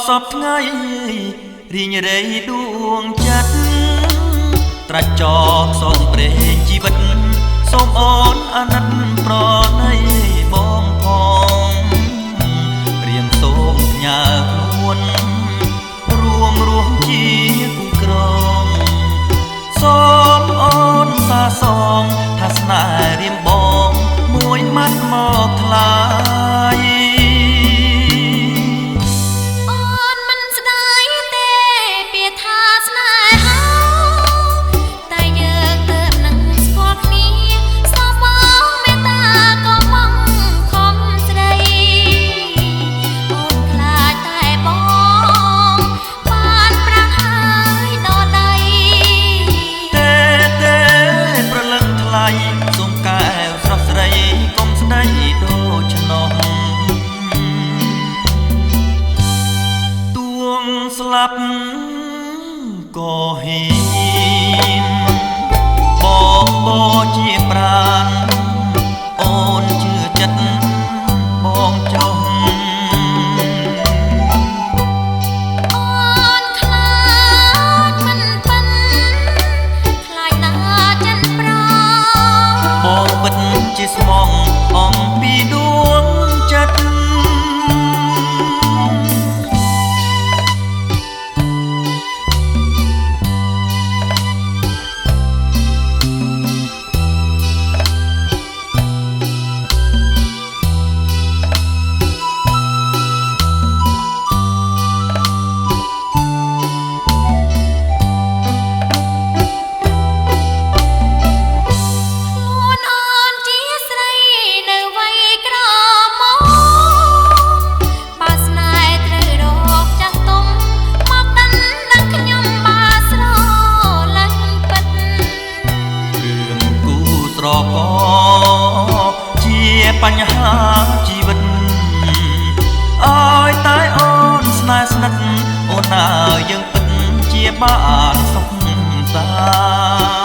សពថ្ងៃរីងរៃដួងចិត្តត្រាច់ចោលផ្សងព្រេងជីវិតសូមអូនអាណិតប្រណីបងផងរៀងសូមផ្ញើខ្លួនរួមរស់ជាគូក្រងសូមអូនសាសងថាស្នេហ៍រៀមបងមួយម៉ាត់មកថ្លៃសូមកែវស្រស់ស្រីកុំស្ដីដូចឆ្នោះទួងស្លាប់ក៏ហ៊ានបងជាប្រាណអូនជឿចិត្តបងចុះជាស្មងអំពីដួងចិត្តជាបញ្ហាជីវិតអើយតែអូនស្នេហ៍ស្និទ្ធអូនអើយយើងពិតជាបានសុខសា